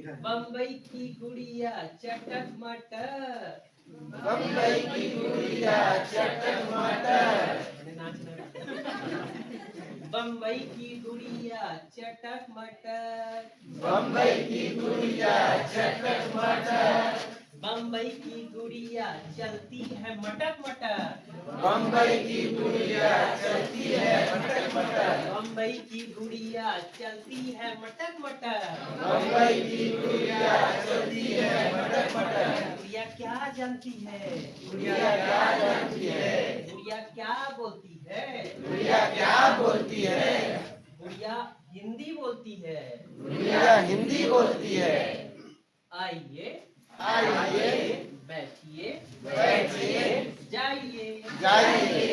बम्बई की गुड़िया चटक मटर। बम्बई की गुड़िया चटक मटर। बम्बई की गुड़िया चटक मटर। बम्बई की गुड़िया चटक मटर। बम्बई की गुड़िया चलती है मटक मटर। बम्बई की गुड़िया चलती है मटक मटर। बम्बई की गुड़िया चलती है मटक मटर। बम्बई की गुड़िया चलती है मटक मटर। गुड़िया क्या जानती है? गुड़िया क्या जानती है? गुड़िया क्या बोलती है? गुड़िया क्या बोलती है? गुड़िया हिंदी बोलती है। गुड़िया हिंदी बोलती है। आइए आइए बैठिए बैठिए जाइए। जाइए।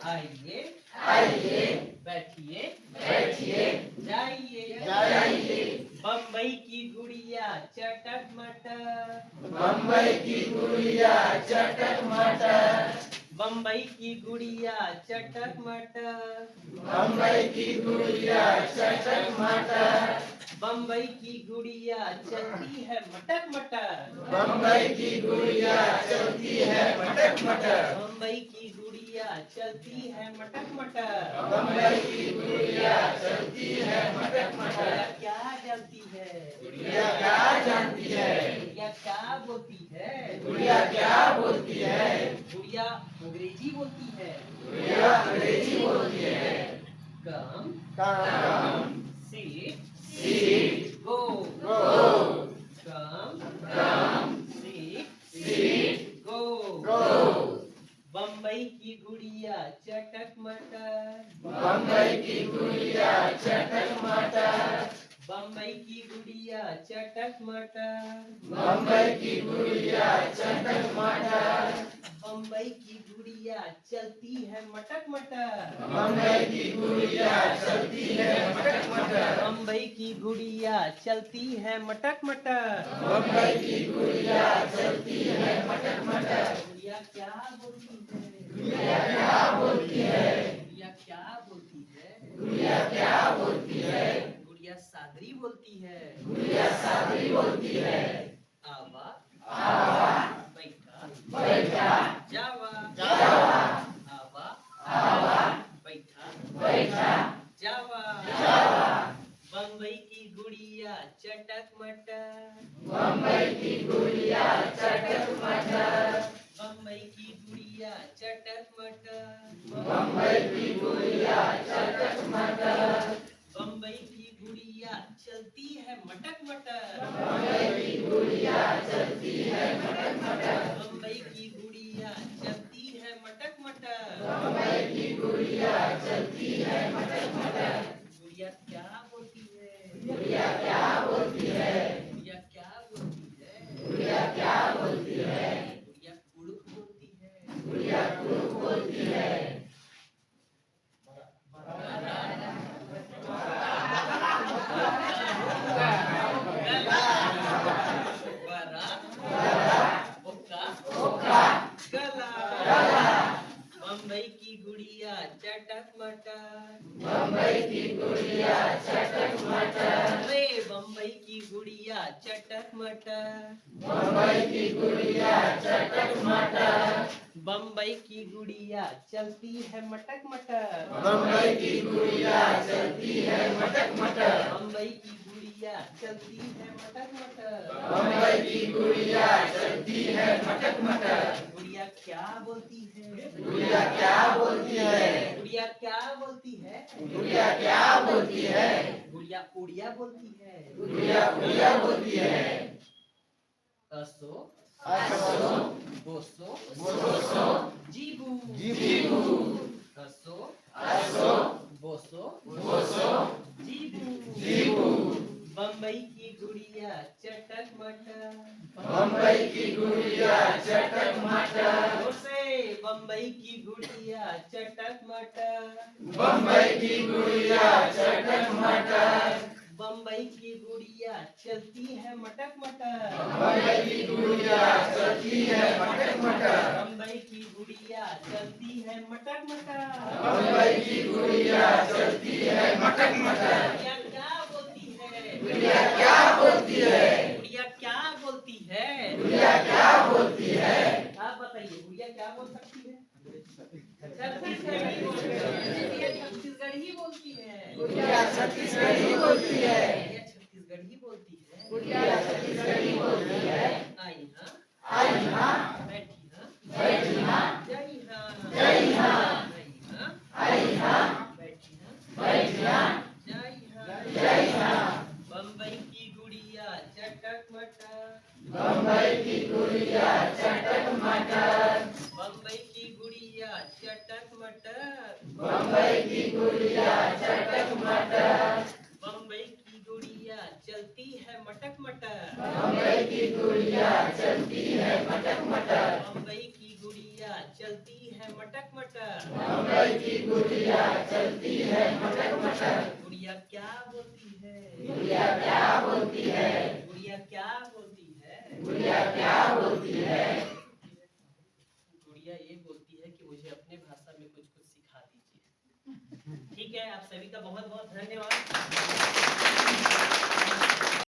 आइए आइए बैठिए बैठिए जाइए। जाइए। बम्बई की गुड़िया चटक मटर। बम्बई की गुड़िया चटक मटर। बम्बई की गुड़िया चटक मटर। बम्बई की गुड़िया चटक मटर। बम्बई की गुड़िया चलती है मटक मटर। बम्बई की गुड़िया चलती है मटक मटर। बम्बई की गुड़िया चलती है मटक मटर। बम्बई की गुड़िया चलती है मटक मटर। गुड़िया क्या जानती है? गुड़िया क्या जानती है? गुड़िया क्या बोलती है? गुड़िया क्या बोलती है? गुड़िया अंग्रेजी बोलती है। गुड़िया अंग्रेजी बोलती है। कम कम सीट सीट गो। गो। कम कम सीट गो। गो। बम्बई की गुड़िया चटक मटर। बम्बई की गुड़िया चटक मटर। बम्बई की गुड़िया चटक मटर। बम्बई की गुड़िया चटक मटर। बम्बई की गुड़िया चलती है मटक मटर। बम्बई की गुड़िया चलती है मटक मटर। बम्बई की गुड़िया चलती है मटक मटर। बम्बई की गुड़िया चलती है मटक मटर। गुड़िया क्या बोलती है? गुड़िया क्या बोलती है? गुड़िया क्या बोलती है? गुड़िया क्या बोलती है? गुड़िया सादरी बोलती है। गुड़िया सादरी बोलती है। आवा आवा बैठा बैठा जावा। जावा। आवा आवा बैठा बैठा जावा। जावा। बम्बई की गुड़िया चटक मटर। बम्बई की गुड़िया चटक मटर। बम्बई की गुड़िया चटक मटर। बम्बई की गुड़िया चटक मटर। बम्बई की गुड़िया चलती है मटक मटर। बम्बई की गुड़िया चलती है मटक मटर। बम्बई की गुड़िया चलती है मटक मटर। बम्बई की गुड़िया चलती है मटक मटर। गुड़िया क्या बोलती है? गुड़िया क्या बोलती है? गुड़िया क्या बोलती है? गुड़िया क्या बोलती है? गुड़िया कुड़ुक बोलती है। गुड़िया कुड़ुक बोलती है। ओका गला। बम्बई की गुड़िया चटक मटर। बम्बई की गुड़िया चटक मटर। रे बम्बई की गुड़िया चटक मटर। बम्बई की गुड़िया चटक मटर। बम्बई की गुड़िया चलती है मटक मटर। बम्बई की गुड़िया चलती है मटक मटर। बम्बई की गुड़िया चलती है मटक मटर। बम्बई की गुड़िया चलती है मटक मटर। गुड़िया क्या बोलती है? गुड़िया क्या बोलती है? गुड़िया क्या बोलती है? गुड़िया क्या बोलती है? गुड़िया उड़िया बोलती है। गुड़िया उड़िया बोलती है। असो असो बोसो बोसो जीबू। जीबू। असो असो बोसो बोसो जीबू। जीबू। बम्बई की गुड़िया चटक मटर। बम्बई की गुड़िया चटक मटर। उसे बम्बई की गुड़िया चटक मटर। बम्बई की गुड़िया चटक मटर। बम्बई की गुड़िया चलती है मटक मटर। बम्बई की गुड़िया चलती है मटक मटर। बम्बई की गुड़िया चलती है मटक मटर। बम्बई की गुड़िया चलती है मटक मटर। गुड़िया क्या बोलती है? गुड़िया क्या बोलती है? गुड़िया छत्तीसगढ़ी बोलती है। गुड़िया छत्तीसगढ़ी बोलती है। गुड़िया छत्तीसगढ़ी बोलती है। आई हाँ, आई हाँ, बैठी हाँ, बैठी हाँ, जाई हाँ, जाई हाँ, आई हाँ, आई हाँ, बैठी हाँ, बैठी हाँ, जाई हाँ। जाई हाँ। बम्बई की गुड़िया चटक मटक, बम्बई की गुड़िया चटक मटक, बम्बई की गुड़िया चटक मटक, बम्बई की गुड़िया चटक मटक, बम्बई की गुड़िया चलती है मटक मटक, बम्बई की गुड़िया चलती है मटक मटक, बम्बई की गुड़िया चलती है मटक मटक। बम्बई की गुड़िया चलती है मटक मटक। गुड़िया क्या बोलती है? गुड़िया क्या बोलती है? गुड़िया क्या बोलती है? गुड़िया क्या बोलती है? गुड़िया ये बोलती है कि मुझे अपने भाषा में कुछ कुछ सिखा दीजिए। ठीक है, आप सभी का बहुत बहुत धन्यवाद।